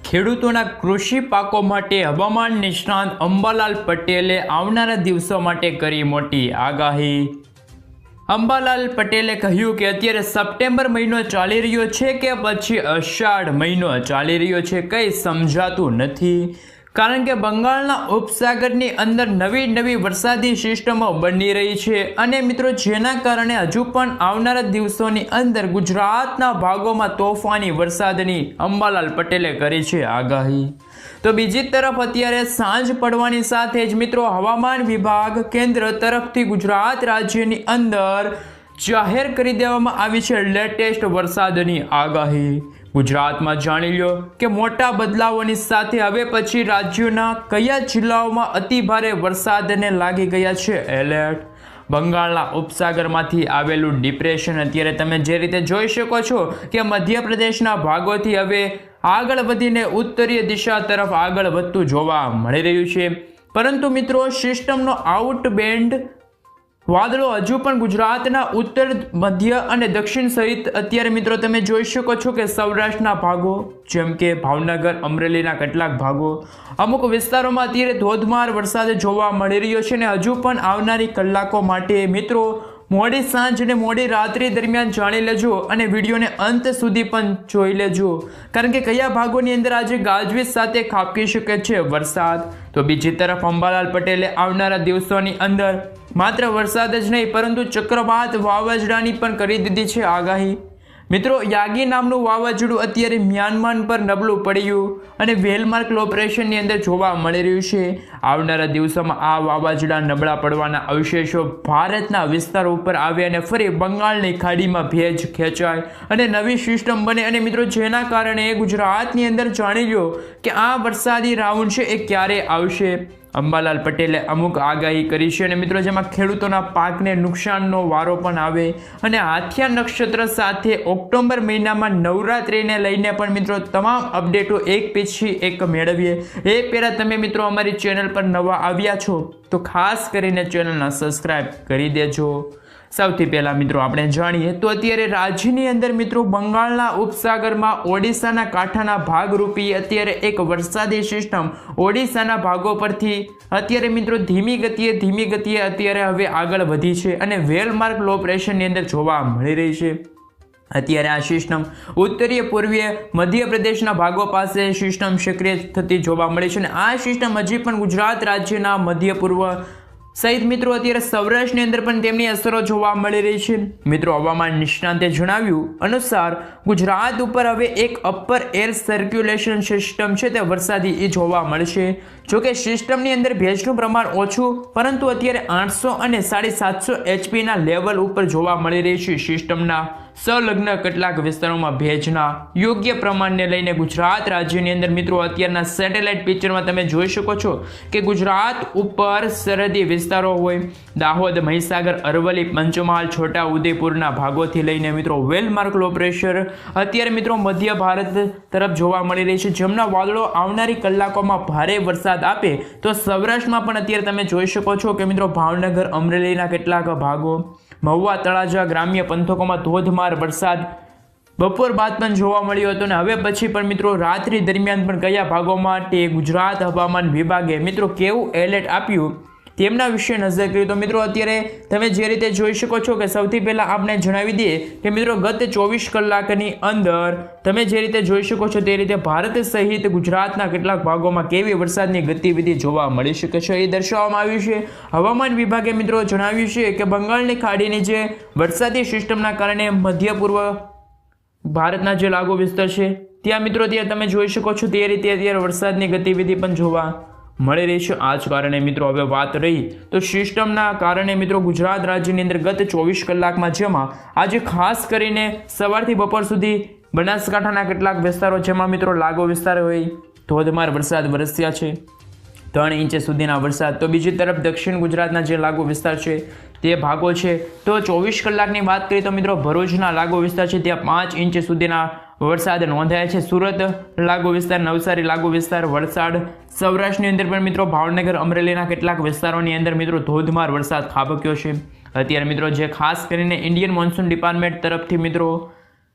ખેડૂતોના કૃષિ પાકો માટે હવામાન નિષ્ણાત અંબાલાલ પટેલે આવનારા દિવસો માટે કરી મોટી આગાહી। અંબાલાલ પટેલે કહ્યું કે અત્યારે સપ્ટેમ્બર મહિનો ચાલી રહ્યો છે કે પછી અષાઢ મહિનો ચાલી રહ્યો છે કંઈ સમજાતું નથી, કારણ કે બંગાળના ઉપસાગરની અંદર નવી વરસાદી સિસ્ટમો બની રહી છે અને મિત્રો જેના કારણે હજુ પણ આવનારા દિવસોની અંદર ગુજરાતના ભાગોમાં તોફાની વરસાદની અંબાલાલ પટેલે કરી છે આગાહી। તો બીજી તરફ અત્યારે સાંજ પડવાની સાથે જ મિત્રો હવામાન વિભાગ કેન્દ્ર તરફથી ગુજરાત રાજ્યની અંદર જાહેર કરી દેવામાં આવી છે લેટેસ્ટ વરસાદની આગાહી। ગુજરાતમાં જાણી લો કે મોટા બદલાવોની સાથે હવે પછી રાજ્યોના કયા જિલ્લાઓમાં અતિભારે વરસાદને લાગી ગયા છે એલર્ટ। બંગાળના ઉપસાગરમાંથી આવેલું ડિપ્રેશન અત્યારે તમે જે રીતે જોઈ શકો છો કે મધ્યપ્રદેશના ભાગોથી હવે આગળ વધીને ઉત્તરીય દિશા તરફ આગળ વધતું જોવા મળી રહ્યું છે, પરંતુ મિત્રો સિસ્ટમનો આઉટબેન્ડ વાદળો હજુ પણ ગુજરાતના ઉત્તર, મધ્ય અને દક્ષિણ સહિત અત્યારે મિત્રો તમે જોઈ શકો છો કે સૌરાષ્ટ્રના ભાગો જેમ કે ભાવનગર, અમરેલીના કેટલાક ભાગો, અમુક વિસ્તારોમાં અત્યારે ધોધમાર વરસાદ જોવા મળી રહ્યો છે અને હજુ પણ આવનારી કલાકો માટે મિત્રો મોડી સાંજ અને મોડી રાત્રિ દરમિયાન જાણી લેજો અને વિડીયોને અંત સુધી પણ જોઈ લેજો, કારણ કે કયા ભાગોની અંદર આજે ગાજવીજ સાથે ખાબકી શકે છે વરસાદ। તો બીજી તરફ અંબાલાલ પટેલે આવનારા દિવસોની અંદર માત્ર વરસાદ જ નહીં પરંતુ ચક્રવાત વાવાઝોડાની પણ કરી દીધી છે આગાહી। મિત્રો યાગી નામનું વાવાઝોડું અત્યારે મ્યાનમાર પર નબળું પડ્યું અને વેલમાર્ક લો પ્રેશરની અંદર જોવા મળી રહ્યું છે। આવનારા દિવસોમાં આ વાવાઝોડા નબળા પડવાના અવશેષો ભારતના વિસ્તારો ઉપર આવે અને ફરી બંગાળની ખાડીમાં ભેજ ખેંચાય અને નવી સિસ્ટમ બને અને મિત્રો જેના કારણે ગુજરાતની અંદર જાણી લો કે આ વરસાદી રાઉન્ડ છે એ ક્યારે આવશે। અંબાલાલ પટેલે અમુક આગાહી કરી છે અને મિત્રો જેમાં ખેડૂતોના પાકને નુકસાનનો વારો પણ આવે અને હાથિયા નક્ષત્ર સાથે ઓક્ટોબર મહિનામાં નવરાત્રિને લઈને પણ મિત્રો તમામ અપડેટો એક પછી એક મેળવીએ। એ પહેલાં તમે મિત્રો અમારી ચેનલ પર નવા આવ્યા છો તો ખાસ કરીને ચેનલને સબસ્ક્રાઈબ કરી દેજો। સૌથી પહેલાં મિત્રો આપણે જાણીએ તો અત્યારે રાજ્યની અંદર મિત્રો બંગાળના ઉપસાગરમાં ઓડિશાના કાંઠાના ભાગરૂપી અત્યારે એક વરસાદી સિસ્ટમ ઓડિશાના ભાગો પરથી અત્યારે મિત્રો ધીમી ગતિએ અત્યારે હવે આગળ વધી છે અને વેલમાર્ક લો પ્રેશરની અંદર જોવા મળી રહી છે। અત્યારે આ સિસ્ટમ ઉત્તરીય પૂર્વીય મધ્યપ્રદેશના ભાગો પાસે સિસ્ટમ સક્રિય થતી જોવા મળે છે અને આ સિસ્ટમ હજી પણ ગુજરાત રાજ્યના મધ્ય પૂર્વ સહિત મિત્રો અત્યારે સૌરાષ્ટ્રની અંદર પણ તેમની અસરો જોવા મળી રહી છે। મિત્રો હવામાન નિષ્ણાતે જણાવ્યું અનુસાર ગુજરાત ઉપર હવે એક અપર એર સર્ક્યુલેશન સિસ્ટમ છે તે વરસાદી એ જોવા મળશે। જોકે સિસ્ટમની અંદર ભેજનું પ્રમાણ ઓછું પરંતુ અત્યારે 800 અને 750 એચપીના લેવલ ઉપર જોવા મળી રહી છે। સિસ્ટમના સંલગ્ન કેટલાક વિસ્તારોમાં ભેજના યોગ્ય પ્રમાણને લઈને ગુજરાત રાજ્યની અંદર મિત્રો અત્યારના સેટેલાઇટ પિક્ચરમાં તમે જોઈ શકો છો કે ગુજરાત ઉપર સરહદી વિસ્તારો હોય દાહોદ, મહીસાગર, અરવલ્લી, પંચમહાલ, છોટા ઉદેપુરના ભાગોથી લઈને મિત્રો વેલમાર્ક લો પ્રેશર અત્યારે મિત્રો મધ્ય ભારત તરફ જોવા મળી રહી છે, જેમના વાદળો આવનારી કલાકોમાં ભારે વરસાદ આપે તો સૌરાષ્ટ્રમાં પણ અત્યારે તમે જોઈ શકો છો કે મિત્રો ભાવનગર, અમરેલીના કેટલાક ભાગો, મહુવા, તળાજા, ગ્રામ્ય પંથકોમાં ધોધમાર વરસાદ બપોર બાદ પણ જોવા મળ્યો હતો અને હવે પછી પણ મિત્રો રાત્રિ દરમિયાન પણ કયા ભાગો માટે ગુજરાત હવામાન વિભાગે મિત્રો કેવું એલર્ટ આપ્યું તેમના વિશે નજર કરીએ તો મિત્રો અત્યારે તમે જે રીતે જોઈ શકો છો કે સૌથી પહેલાં આપણે જણાવી દઈએ કે મિત્રો ગત 24 કલાકની અંદર તમે જે રીતે જોઈ શકો છો તે રીતે ભારત સહિત ગુજરાતના કેટલાક ભાગોમાં કેવી વરસાદની ગતિવિધિ જોવા મળી શકે છે એ દર્શાવવામાં આવ્યું છે। હવામાન વિભાગે મિત્રો જણાવ્યું છે કે બંગાળની ખાડીની જે વરસાદી સિસ્ટમના કારણે મધ્ય પૂર્વ ભારતના જે લાગુ વિસ્તાર છે ત્યાં મિત્રો અત્યારે તમે જોઈ શકો છો તે રીતે અત્યારે વરસાદની ગતિવિધિ પણ જોવા મળી રહી છે। આ જ કારણે મિત્રો હવે વાત રહી તો સિસ્ટમના કારણે મિત્રો ગુજરાત રાજ્યની અંદર ગત 24 કલાકમાં જેમાં આજે ખાસ કરીને સવારથી બપોર સુધી બનાસકાંઠાના કેટલાક વિસ્તારો જેમાં મિત્રો લાગુ વિસ્તાર હોય ધોધમાર વરસાદ વરસ્યા છે, 3 ઇંચ સુધીના વરસાદ। તો બીજી તરફ દક્ષિણ ગુજરાતના જે લાગુ વિસ્તાર છે તે ભાગો છે તો 24 કલાકની વાત કરીએ તો મિત્રો ભરૂચના લાગુ વિસ્તાર છે ત્યાં 5 ઇંચ સુધીના વરસાદ નોંધાયા છે। સુરત લાગુ વિસ્તાર, નવસારી લાગુ વિસ્તાર, વલસાડ, સૌરાષ્ટ્રની અંદર પણ મિત્રો ભાવનગર, અમરેલીના કેટલાક વિસ્તારોની અંદર મિત્રો ધોધમાર વરસાદ ખાબક્યો છે। અત્યારે મિત્રો જે ખાસ કરીને ઇન્ડિયન મોન્સૂન ડિપાર્ટમેન્ટ તરફથી મિત્રો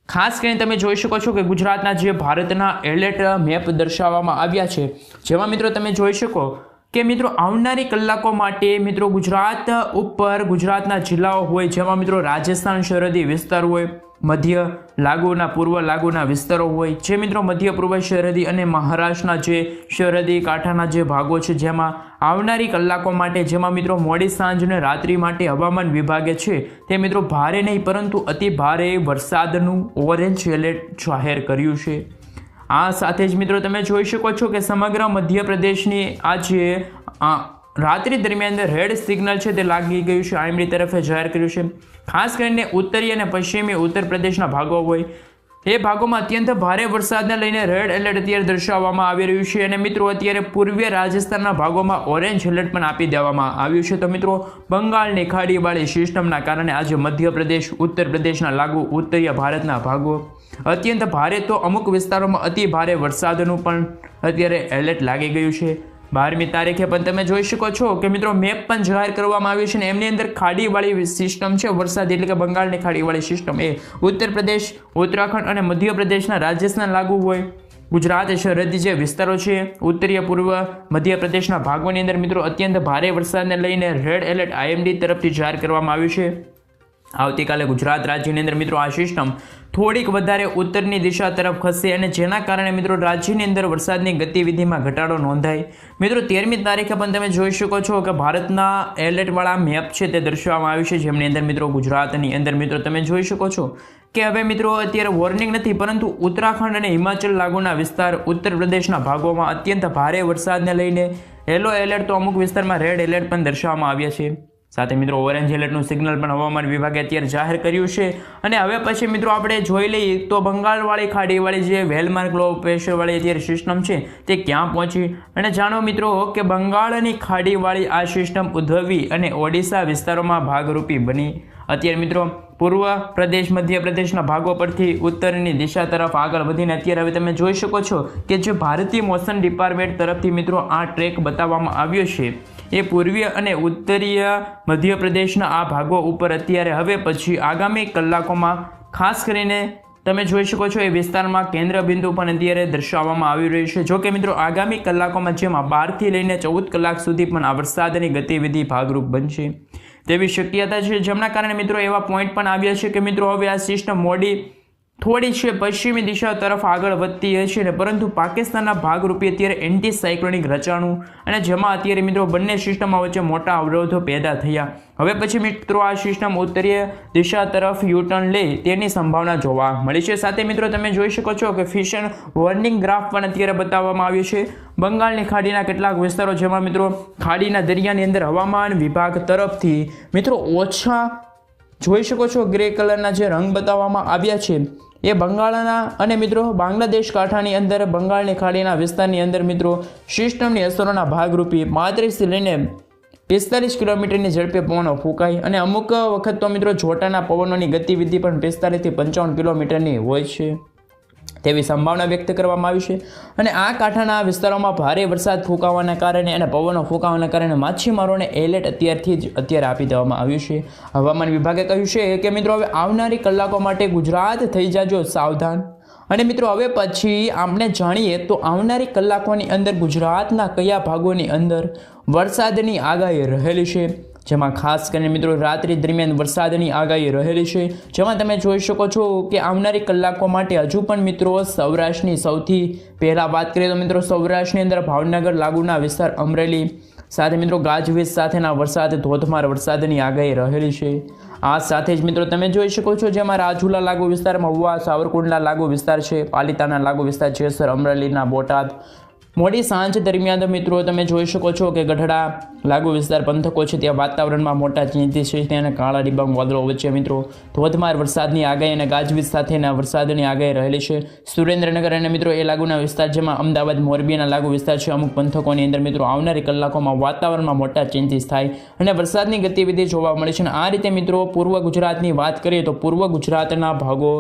ખાસ કરીને તમે જોઈ શકો છો કે ગુજરાતના જે ભારતના એલર્ટ મેપ દર્શાવવામાં આવ્યા છે, જેમાં મિત્રો તમે જોઈ શકો કે મિત્રો આવનારી કલાકો માટે મિત્રો ગુજરાત ઉપર ગુજરાતના જિલ્લાઓ હોય, જેમાં મિત્રો રાજસ્થાન સરહદી વિસ્તાર હોય, મધ્ય લાગુના પૂર્વ લાગુના વિસ્તારો હોય, જે મિત્રો મધ્ય પૂર્વ સરહદી અને મહારાષ્ટ્રના જે સરહદી કાંઠાના જે ભાગો છે, જેમાં આવનારી કલાકો માટે જેમાં મિત્રો મોડી સાંજ અને રાત્રિ માટે હવામાન વિભાગે છે તે મિત્રો ભારે નહીં પરંતુ અતિ ભારે વરસાદનું ઓરેન્જ એલર્ટ જાહેર કર્યું છે। આ સાથે જ મિત્રો તમે જોઈ શકો છો કે સમગ્ર મધ્યપ્રદેશની આ જે રાત્રિ દરમિયાન રેડ સિગ્નલ છે તે લાગી ગયું છે, આઈએમડી તરફે જાહેર કર્યું છે। ખાસ કરીને ઉત્તરી અને પશ્ચિમી ઉત્તર પ્રદેશના ભાગો હોય એ ભાગોમાં અત્યંત ભારે વરસાદને લઈને રેડ એલર્ટ અત્યારે દર્શાવવામાં આવી રહ્યું છે અને મિત્રો અત્યારે પૂર્વીય રાજસ્થાનના ભાગોમાં ઓરેન્જ એલર્ટ પણ આપી દેવામાં આવ્યું છે। તો મિત્રો બંગાળની ખાડીવાળી સિસ્ટમના કારણે આજે મધ્યપ્રદેશ ઉત્તર પ્રદેશના લાગુ ઉત્તરીય ભારતના ભાગો અત્યંત ભારે તો અમુક વિસ્તારોમાં અતિ ભારે વરસાદનું પણ અત્યારે એલર્ટ લાગી ગયું છે। 12મી તારીખે પણ તમે જોઈ શકો છો કે મિત્રો મેપ પણ જાહેર કરવામાં આવ્યું છે અને એમની અંદર ખાડીવાળી સિસ્ટમ છે વરસાદ એટલે કે બંગાળની ખાડીવાળી સિસ્ટમ એ ઉત્તર પ્રદેશ ઉત્તરાખંડ અને મધ્યપ્રદેશના રાજસ્થાન લાગુ હોય, ગુજરાત સરહદી જે વિસ્તારો છે ઉત્તરીય પૂર્વ મધ્યપ્રદેશના ભાગોની અંદર મિત્રો અત્યંત ભારે વરસાદને લઈને રેડ એલર્ટ આઈએમડી તરફથી જાહેર કરવામાં આવ્યું છે। આવતીકાલે ગુજરાત રાજ્યની અંદર મિત્રો આ સિસ્ટમ થોડીક વધારે ઉત્તરની દિશા તરફ ખસશે અને જેના કારણે મિત્રો રાજ્યની અંદર વરસાદની ગતિવિધિમાં ઘટાડો નોંધાય। મિત્રો 13મી તારીખે પણ તમે જોઈ શકો છો કે ભારતના એલર્ટવાળા મેપ છે તે દર્શાવવામાં આવ્યું છે, જેમની અંદર મિત્રો ગુજરાતની અંદર મિત્રો તમે જોઈ શકો છો કે હવે મિત્રો અત્યારે વોર્નિંગ નથી પરંતુ ઉત્તરાખંડ અને હિમાચલ લાગુના વિસ્તાર ઉત્તર પ્રદેશના ભાગોમાં અત્યંત ભારે વરસાદને લઈને યલો એલર્ટ તો અમુક વિસ્તારમાં રેડ એલર્ટ પણ દર્શાવવામાં આવ્યા છે। સાથે મિત્રો ઓરેન્જ એલર્ટનું સિગ્નલ પણ હવામાન વિભાગે અત્યારે જાહેર કર્યું છે અને હવે પછી મિત્રો આપણે જોઈ લઈએ તો બંગાળવાળી ખાડીવાળી જે વેલમાર્ક લો પ્રેશરવાળી અત્યારે સિસ્ટમ છે તે ક્યાં પહોંચી અને જાણો મિત્રો કે બંગાળની ખાડીવાળી આ સિસ્ટમ ઉદ્ભવી અને ઓડિશા વિસ્તારોમાં ભાગરૂપી બની અત્યારે મિત્રો પૂર્વ પ્રદેશ મધ્યપ્રદેશના ભાગો પરથી ઉત્તરની દિશા તરફ આગળ વધીને અત્યારે હવે તમે જોઈ શકો છો કે જે ભારતીય મોસમ ડિપાર્ટમેન્ટ તરફથી મિત્રો આ ટ્રેક બતાવવામાં આવ્યો છે એ પૂર્વીય અને ઉત્તરીય મધ્યપ્રદેશના આ ભાગો ઉપર અત્યારે હવે પછી આગામી કલાકોમાં ખાસ કરીને તમે જોઈ શકો છો એ વિસ્તારમાં કેન્દ્ર બિંદુ પણ અત્યારે દર્શાવવામાં આવી રહ્યું છે। જો કે મિત્રો આગામી કલાકોમાં જેમાં 12થી લઈને 14 કલાક સુધી પણ આ વરસાદની ગતિવિધિ ભાગરૂપ બનશે તેવી શક્યતા છે, જેમના કારણે મિત્રો એવા પોઈન્ટ પણ આવ્યા છે કે મિત્રો હવે આ સિસ્ટમ મોડી થોડી છે પશ્ચિમી દિશા તરફ આગળ વધતી હશે ને પરંતુ પાકિસ્તાનના ભાગરૂપે અત્યારે એન્ટી સાયક્લોનિક રચાણું અને જેમાં અત્યારે મિત્રો બંને સિસ્ટમો વચ્ચે મોટા અવરોધો પેદા થયા। હવે પછી મિત્રો આ સિસ્ટમ ઉત્તરીય દિશા તરફ યુટર્ન લે તેની સંભાવના જોવા મળી છે। સાથે મિત્રો તમે જોઈ શકો છો કે ફિશન વોર્નિંગ ગ્રાફ પણ અત્યારે બતાવવામાં આવ્યું છે બંગાળની ખાડીના કેટલાક વિસ્તારો જેમાં મિત્રો ખાડીના દરિયાની અંદર હવામાન વિભાગ તરફથી મિત્રો ઓછા જોઈ શકો છો ગ્રે કલરના જે રંગ બતાવવામાં આવ્યા છે એ બંગાળના અને મિત્રો બાંગ્લાદેશ કાંઠાની અંદર બંગાળની ખાડીના વિસ્તારની અંદર મિત્રો સિસ્ટમની અસરોના ભાગરૂપે 35થી લઈને 45 કિલોમીટરની ઝડપે પવનો ફૂંકાય અને અમુક વખત તો મિત્રો જોટાના પવનોની ગતિવિધિ પણ 45થી 55 કિલોમીટરની હોય છે તેવી સંભાવના વ્યક્ત કરવામાં આવી છે અને આ કાંઠાના વિસ્તારોમાં ભારે વરસાદ ફૂંકાવાના કારણે અને પવનો ફૂંકાવાના કારણે માછીમારોને એલર્ટ અત્યારે આપી દેવામાં આવ્યું છે। હવામાન વિભાગે કહ્યું છે કે મિત્રો હવે આવનારી કલાકો માટે ગુજરાત થઈ જાજો સાવધાન અને મિત્રો હવે પછી આપણે જાણીએ તો આવનારી કલાકોની અંદર ગુજરાતના કયા ભાગોની અંદર વરસાદની આગાહી રહેલી છે, જેમાં ખાસ કરીને મિત્રો રાત્રિ દરમિયાન વરસાદની આગાહી રહેલી છે, જેમાં તમે જોઈ શકો છો કે આવનારી કલાકો માટે હજુ પણ મિત્રો સૌરાષ્ટ્રની સૌથી પહેલાં વાત કરીએ તો મિત્રો સૌરાષ્ટ્રની અંદર ભાવનગર લાગુના વિસ્તાર અમરેલી સાથે મિત્રો ગાજવીજ સાથેના વરસાદ ધોધમાર વરસાદની આગાહી રહેલી છે। આ સાથે જ મિત્રો તમે જોઈ શકો છો જેમાં રાજુલા લાગુ વિસ્તાર, મહુવા, સાવરકુંડલા લાગુ વિસ્તાર છે, પાલિતાના લાગુ વિસ્તાર, જેસર, અમરેલીના બોટાદ મોડી સાંજ દરમિયાન મિત્રો તમે જોઈ શકો છો કે ગઢડા લાગુ વિસ્તાર પંથકો છે ત્યાં વાતાવરણમાં મોટા ચિંતિત છે, ત્યાં કાળા ડિબાંગ વાદળો વચ્ચે મિત્રો ધોધમાર વરસાદની આગાહી અને ગાજવીજ સાથેના વરસાદની આગાહી રહેલી છે। સુરેન્દ્રનગર અને મિત્રો એ લાગુના વિસ્તાર જેમાં અમદાવાદ મોરબીના લાગુ વિસ્તાર છે અમુક પંથકોની અંદર મિત્રો આવનારી કલાકોમાં વાતાવરણમાં મોટા ચેન્જીસ થાય અને વરસાદની ગતિવિધિ જોવા મળે છે। અને આ રીતે મિત્રો પૂર્વ ગુજરાતની વાત કરીએ તો પૂર્વ ગુજરાતના ભાગો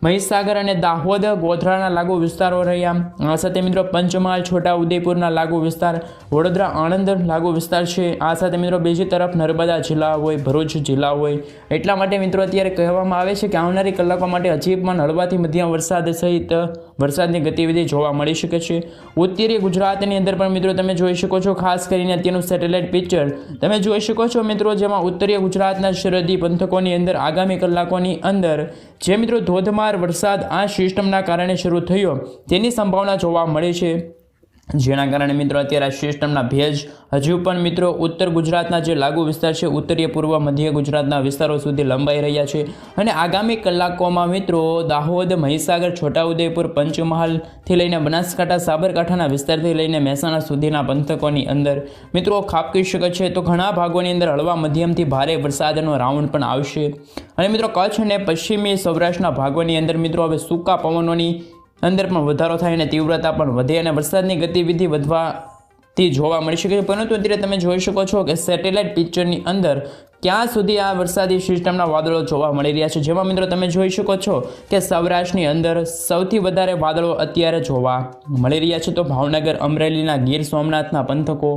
મહીસાગર અને દાહોદ ગોધરાના લાગુ વિસ્તારો રહ્યા. આ સાથે મિત્રો પંચમહાલ છોટા ઉદેપુરના લાગુ વિસ્તાર, વડોદરા આણંદ લાગુ વિસ્તાર છે. આ સાથે મિત્રો બીજી તરફ નર્મદા જિલ્લા હોય, ભરૂચ જિલ્લા હોય. એટલા માટે મિત્રો અત્યારે કહેવામાં આવે છે કે આવનારી કલાકો માટે હજી પણ હળવાથી મધ્યમ વરસાદ સહિત વરસાદની ગતિવિધિ જોવા મળી શકે છે. ઉત્તરીય ગુજરાતની અંદર પણ મિત્રો તમે જોઈ શકો છો, ખાસ કરીને અત્યારનું સેટેલાઇટ પિક્ચર તમે જોઈ શકો છો મિત્રો, જેમાં ઉત્તરીય ગુજરાતના સરહદી પંથકોની અંદર આગામી કલાકોની અંદર જે મિત્રો ધોધમાર વરસાદ આ સિસ્ટમના કારણે શરૂ થયો તેની સંભાવના જોવા મળે છે. જેના કારણે મિત્રો અત્યારે આ સિસ્ટમના ભેજ હજુ પણ મિત્રો ઉત્તર ગુજરાતના જે લાગુ વિસ્તાર છે, ઉત્તરીય પૂર્વ મધ્ય ગુજરાતના વિસ્તારો સુધી લંબાઈ રહ્યા છે. અને આગામી કલાકોમાં મિત્રો દાહોદ, મહીસાગર, છોટાઉદેપુર, પંચમહાલથી લઈને બનાસકાંઠા, સાબરકાંઠાના વિસ્તારથી લઈને મહેસાણા સુધીના પંથકોની અંદર મિત્રો ખાબકી શકે છે. તો ઘણા ભાગોની અંદર હળવા મધ્યમથી ભારે વરસાદનો રાઉન્ડ પણ આવશે. અને મિત્રો કચ્છ અને પશ્ચિમી સૌરાષ્ટ્રના ભાગોની અંદર મિત્રો હવે સૂકા પવનોની અંદર પણ વધારો થાય અને તીવ્રતા પણ વધે અને વરસાદની ગતિવિધિ વધવાથી જોવા મળી શકે છે. પરંતુ અત્યારે તમે જોઈ શકો છો કે સેટેલાઇટ પિક્ચરની અંદર ક્યાં સુધી આ વરસાદી સિસ્ટમના વાદળો જોવા મળી રહ્યા છે, જેમાં મિત્રો તમે જોઈ શકો છો કે સૌરાષ્ટ્રની અંદર સૌથી વધારે વાદળો અત્યારે જોવા મળી રહ્યા છે. તો ભાવનગર, અમરેલીના ગીર સોમનાથના પંથકો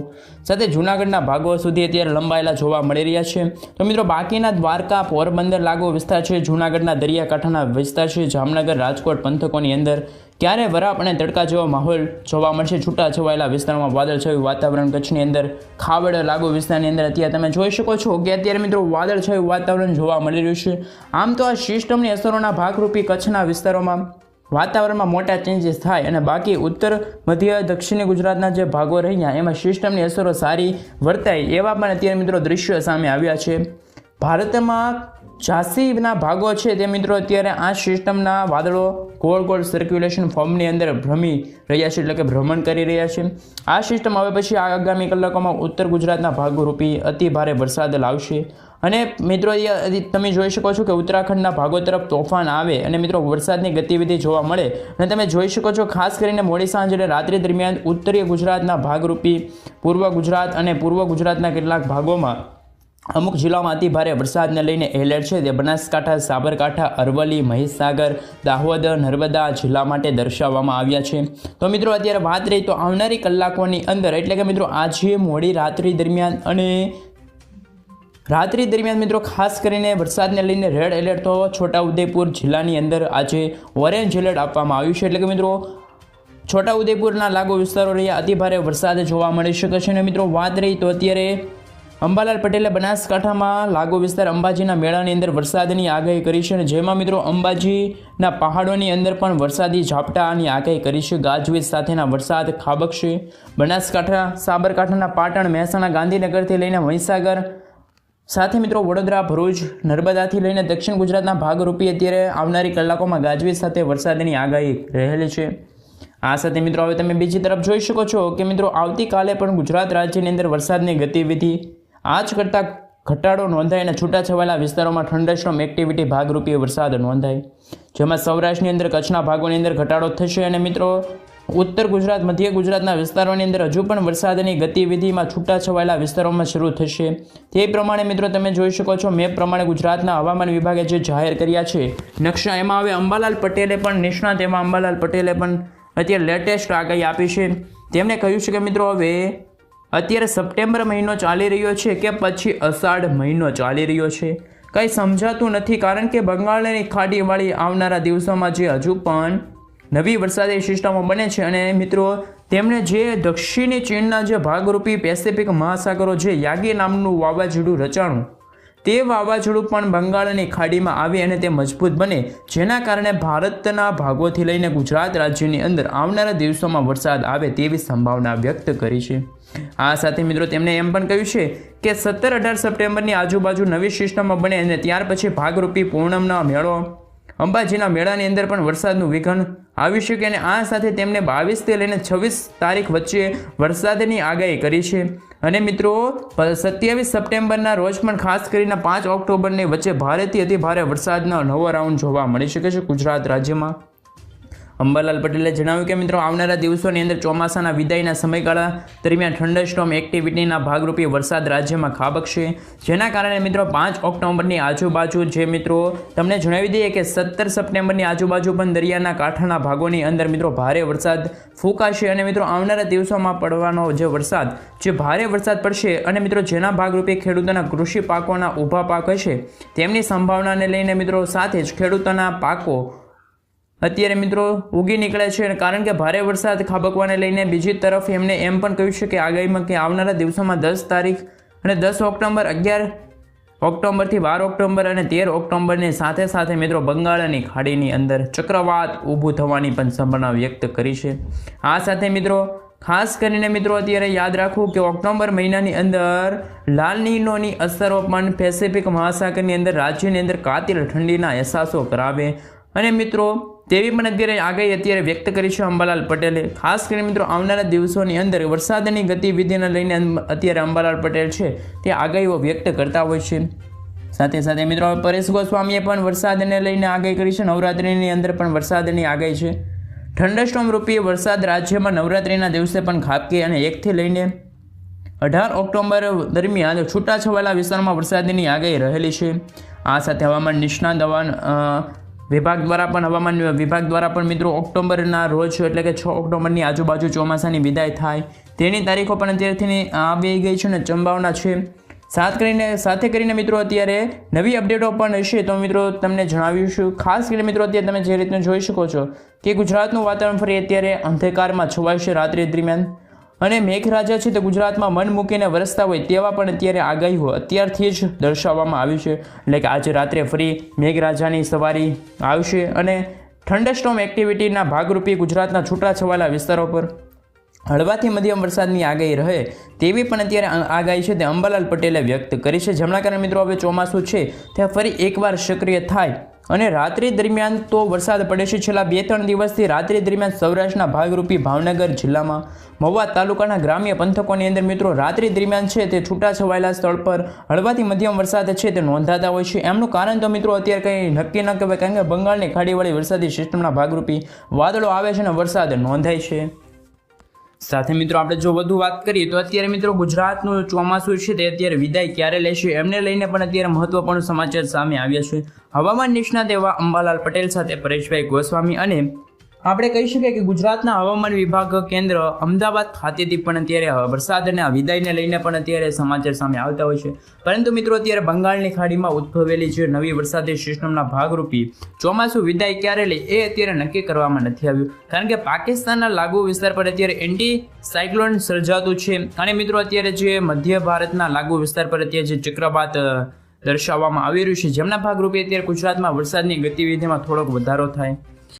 સાથે જૂનાગઢના ભાગો સુધી અત્યારે લંબાયેલા જોવા મળી રહ્યા છે. તો મિત્રો બાકીના દ્વારકા, પોરબંદર લાગુ વિસ્તાર છે, જૂનાગઢના દરિયાકાંઠાના વિસ્તાર છે, જામનગર, રાજકોટ પંથકોની અંદર ક્યારે વરાપ અને તડકા જેવો માહોલ જોવા મળશે. છૂટા છવાયેલા વિસ્તારમાં વાદળછાયું વાતાવરણ, કચ્છની અંદર ખાવડ લાગુ વિસ્તારની અંદર અત્યારે તમે જોઈ શકો છો કે અત્યારે મિત્રો વાદળછાયું વાતાવરણ જોવા મળી રહ્યું છે. આમ તો આ સિસ્ટમની અસરોના ભાગરૂપી કચ્છના વિસ્તારોમાં વાતાવરણમાં મોટા ચેન્જીસ થાય અને બાકી ઉત્તર મધ્ય દક્ષિણી ગુજરાતના જે ભાગો રહ્યા એમાં સિસ્ટમની અસરો સારી વર્તાય એવા પણ અત્યારે મિત્રો દ્રશ્યો સામે આવ્યા છે. ભારતમાં ઝાંસીના ભાગો છે તે મિત્રો અત્યારે આ સિસ્ટમના વાદળો ગોળ ગોળ સર્ક્યુલેશન ફોર્મની અંદર ભ્રમી રહ્યા છે, એટલે કે ભ્રમણ કરી રહ્યા છે. આ સિસ્ટમ હવે પછી આગામી કલાકોમાં ઉત્તર ગુજરાતના ભાગરૂપી અતિ ભારે વરસાદ લાવશે. અને મિત્રો તમે જોઈ શકો છો કે ઉત્તરાખંડના ભાગો તરફ તોફાન આવે અને મિત્રો વરસાદની ગતિવિધિ જોવા મળે. અને તમે જોઈ શકો છો ખાસ કરીને મોડી સાંજ અને રાત્રિ દરમિયાન ઉત્તરીય ગુજરાતના ભાગરૂપી પૂર્વ ગુજરાત અને પૂર્વ ગુજરાતના કેટલાક ભાગોમાં અમુક જિલ્લામાં અતિ ભારે વરસાદને લઈને એલર્ટ છે તે બનાસકાંઠા, સાબરકાંઠા, અરવલ્લી, મહીસાગર, દાહોદ, નર્મદા જિલ્લા માટે દર્શાવવામાં આવ્યા છે. તો મિત્રો અત્યારે વાત રહી તો આવનારી કલાકોની અંદર એટલે કે મિત્રો આજે મોડી રાત્રિ દરમિયાન અને રાત્રિ દરમિયાન મિત્રો ખાસ કરીને વરસાદને લઈને રેડ એલર્ટ તો છોટાઉદેપુર જિલ્લાની અંદર આજે ઓરેન્જ એલર્ટ આપવામાં આવ્યું છે. એટલે કે મિત્રો છોટાઉદેપુરના લાગુ વિસ્તારો રહ્યા અતિ ભારે વરસાદ જોવા મળી શકે છે. અને મિત્રો વાત રહી તો અત્યારે અંબાલાલ પટેલે બનાસકાંઠામાં લાગુ વિસ્તાર અંબાજીના મેળાની અંદર વરસાદની આગાહી કરી છે. અને જેમાં મિત્રો અંબાજીના પહાડોની અંદર પણ વરસાદી ઝાપટાની આગાહી કરી છે. ગાજવીજ સાથેના વરસાદ ખાબકશે. બનાસકાંઠા, સાબરકાંઠાના પાટણ, મહેસાણા, ગાંધીનગરથી લઈને મહીસાગર સાથે મિત્રો વડોદરા, ભરૂચ, નર્મદાથી લઈને દક્ષિણ ગુજરાતના ભાગરૂપી અત્યારે આવનારી કલાકોમાં ગાજવીજ સાથે વરસાદની આગાહી રહેલી છે. આ સાથે મિત્રો હવે તમે બીજી તરફ જોઈ શકો છો કે મિત્રો આવતીકાલે પણ ગુજરાત રાજ્યની અંદર વરસાદની ગતિવિધિ આજ કરતાં ઘટાડો નોંધાય અને છૂટાછવાયેલા વિસ્તારોમાં થંડરસ્ટોર્મ એક્ટિવિટી ભાગરૂપી વરસાદ નોંધાય, જેમાં સૌરાષ્ટ્રની અંદર કચ્છના ભાગોની અંદર ઘટાડો થશે. અને મિત્રો ઉત્તર ગુજરાત, મધ્ય ગુજરાતના વિસ્તારોની અંદર હજુ પણ વરસાદની ગતિવિધિમાં છૂટાછવાયેલા વિસ્તારોમાં શરૂ થશે. તે પ્રમાણે મિત્રો તમે જોઈ શકો છો મેપ પ્રમાણે ગુજરાતના હવામાન વિભાગે જે જાહેર કર્યા છે નકશા, એમાં હવે અંબાલાલ પટેલે પણ નિષ્ણાત એમાં અંબાલાલ પટેલે પણ અત્યારે લેટેસ્ટ આગાહી આપી છે. તેમણે કહ્યું છે કે મિત્રો હવે અત્યારે સપ્ટેમ્બર મહિનો ચાલી રહ્યો છે કે પછી અષાઢ મહિનો ચાલી રહ્યો છે કંઈ સમજાતું નથી, કારણ કે બંગાળની ખાડીવાળી આવનારા દિવસોમાં જે હજુ પણ નવી વરસાદી સિસ્ટમો બને છે. અને મિત્રો તેમણે જે દક્ષિણી ચીનના જે ભાગરૂપી પેસિફિક મહાસાગરો જે યાગી નામનું વાવાઝોડું રચાણું તે વાવાઝોડું પણ બંગાળની ખાડીમાં આવે અને તે મજબૂત બને, જેના કારણે ભારતના ભાગોથી લઈને ગુજરાત રાજ્યની અંદર આવનારા દિવસોમાં વરસાદ આવે તેવી સંભાવના વ્યક્ત કરી છે. આ સાથે મિત્રો તેમણે એમ પણ કહ્યું છે કે 17-18 સપ્ટેમ્બરની આજુબાજુ નવી સિસ્ટમો બને અને ત્યાર પછી ભાગરૂપી પૂનમનો મેળો અંબાજીના મેળાની અંદર પણ વરસાદનું વિઘન આવી શકે. અને આ સાથે તેમણે 22થી લઈને 26 તારીખ વચ્ચે વરસાદની આગાહી કરી છે. અને મિત્રો 27 સપ્ટેમ્બરના રોજ પણ ખાસ કરીને 5 ઓક્ટોબરની વચ્ચે ભારેથી અતિ ભારે વરસાદનો નવો રાઉન્ડ જોવા મળી શકે છે ગુજરાત રાજ્યમાં. અંબાલાલ પટેલે જણાવ્યું કે મિત્રો આવનારા દિવસોની અંદર ચોમાસાના વિદાયના સમયગાળા દરમિયાન થંડરસ્ટોર્મ એક્ટિવિટીના ભાગરૂપે વરસાદ રાજ્યમાં ખાબકશે, જેના કારણે મિત્રો 5 ઓક્ટોબરની આજુબાજુ જે મિત્રો તમને જણાવી દઈએ કે 17 સપ્ટેમ્બરની આજુબાજુ પણ દરિયાના કાંઠાના ભાગોની અંદર મિત્રો ભારે વરસાદ ફૂંકાશે અને મિત્રો આવનારા દિવસોમાં પડવાનો જે વરસાદ જે ભારે વરસાદ પડશે અને મિત્રો જેના ભાગરૂપે ખેડૂતોના કૃષિ પાકોના ઊભા પાક હશે તેમની સંભાવનાને લઈને મિત્રો સાથે જ ખેડૂતોના પાકો અત્યારે મિત્રો ઉગી નીકળે છે, કારણ કે ભારે વરસાદ ખાબકવાને લઈને બીજી તરફ એમને એમ પણ કહ્યું છે કે આગાહીમાં કે આવનારા દિવસોમાં 10 તારીખ અને 10 ઓક્ટોબર 11 ઓક્ટોબરથી 12 ઓક્ટોબર અને 13 ઓક્ટોબરની સાથે સાથે મિત્રો બંગાળની ખાડીની અંદર ચક્રવાત ઊભું થવાની પણ સંભાવના વ્યક્ત કરી છે। આ સાથે મિત્રો ખાસ કરીને મિત્રો અત્યારે યાદ રાખવું કે ઓક્ટોબર મહિનાની અંદર લાલ નીનોની અસરો પણ પેસિફિક મહાસાગરની અંદર રાજ્યની અંદર કાતિલ ઠંડીના અહેસાસો કરાવે અને મિત્રો તેવી પણ અત્યારે વ્યક્ત કરી છે અંબાલાલ પટેલે। ખાસ કરીને મિત્રો આવનારા દિવસોની અંદર વરસાદની ગતિવિધિને લઈને અત્યારે અંબાલાલ પટેલ છે તે આગાહીઓ વ્યક્ત કરતા હોય છે। સાથે સાથે મિત્રો પરેશ ગોસ્વામીએ પણ વરસાદને લઈને આગાહી કરી છે। નવરાત્રિની અંદર પણ વરસાદની આગાહી છે। થંડરસ્ટોર્મ રૂપી વરસાદ રાજ્યમાં નવરાત્રિના દિવસે પણ ખાબકે અને 1 થી લઈને 18 ઓક્ટોબર દરમિયાન છૂટાછવાયા વિસ્તારમાં વરસાદની આગાહી રહેલી છે। આ સાથે હવામાન નિષ્ણાત વિભાગ દ્વારા પણ મિત્રો ઓક્ટોબરના રોજ એટલે કે 6 ઓક્ટોબરની આજુબાજુ ચોમાસાની વિદાય થાય તેની તારીખો પણ અત્યારથી આવી ગઈ છે અને સંભાવના છે। સાથે કરીને મિત્રો અત્યારે નવી અપડેટો પણ હશે તો મિત્રો તમને જણાવીશું। ખાસ કરીને મિત્રો અત્યારે તમે જે રીતનું જોઈ શકો છો કે ગુજરાતનું વાતાવરણ ફરી અત્યારે અંધકારમાં છવાશે રાત્રિ દરમિયાન અને મેઘરાજા છે તે ગુજરાતમાં મન મૂકીને વરસતા હોય તેવા પણ અત્યારે આગાહીઓ અત્યારથી જ દર્શાવવામાં આવી છે। એટલે કે આજે રાત્રે ફરી મેઘરાજાની સવારી આવશે અને થંડરસ્ટોર્મ એક્ટિવિટીના ભાગરૂપે ગુજરાતના છૂટાછવાયા વિસ્તારો પર હળવાથી મધ્યમ વરસાદની આગાહી રહે તેવી પણ અત્યારે આગાહી છે તે અંબાલાલ પટેલે વ્યક્ત કરી છે, જેમના કારણે મિત્રો હવે ચોમાસું છે તે ફરી એકવાર સક્રિય થાય અને રાત્રિ દરમિયાન તો વરસાદ પડે છે। છેલ્લા 2-3 દિવસથી રાત્રિ દરમિયાન સૌરાષ્ટ્રના ભાગરૂપી ભાવનગર જિલ્લામાં મહુવા તાલુકાના ગ્રામ્ય પંથકોની અંદર મિત્રો રાત્રિ દરમિયાન છે તે છૂટાછવાયેલા સ્થળ પર હળવાથી મધ્યમ વરસાદ છે તે નોંધાતા હોય છે। એમનું કારણ તો મિત્રો અત્યારે કંઈ નક્કી ન કહેવાય, કારણ કે બંગાળની ખાડીવાળી વરસાદી સિસ્ટમના ભાગરૂપી વાદળો આવે છે અને વરસાદ નોંધાય છે। સાથે મિત્રો આપણે જો વધુ વાત કરીએ તો અત્યારે મિત્રો ગુજરાતનું ચોમાસું છે તે અત્યારે વિદાય ક્યારે લેશે એમને લઈને પણ અત્યારે મહત્વપૂર્ણ સમાચાર સામે આવ્યા છે। હવામાન નિષ્ણાત એવા અંબાલાલ પટેલ સાથે પરેશભાઈ ગોસ્વામી અને આપણે કહી શકીએ કે ગુજરાતના હવામાન વિભાગ કેન્દ્ર અમદાવાદ ખાતેથી પણ અત્યારે વરસાદના વિદાયને લઈને પણ અત્યારે સમાચાર સામે આવતા હોય છે। પરંતુ મિત્રો અત્યારે બંગાળની ખાડીમાં ઉદ્ભવેલી જે નવી વરસાદી સિસ્ટમના ભાગરૂપી ચોમાસું વિદાય ક્યારે લે એ અત્યારે નક્કી કરવામાં નથી આવ્યું, કારણ કે પાકિસ્તાનના લાગુ વિસ્તાર પર અત્યારે એન્ટી સાયક્લોન સર્જાતું છે અને મિત્રો અત્યારે જે મધ્ય ભારતના લાગુ વિસ્તાર પર અત્યારે જે ચક્રવાત દર્શાવવામાં આવી રહ્યું છે જેમના ભાગરૂપે અત્યારે ગુજરાતમાં વરસાદની ગતિવિધિમાં થોડોક વધારો થાય।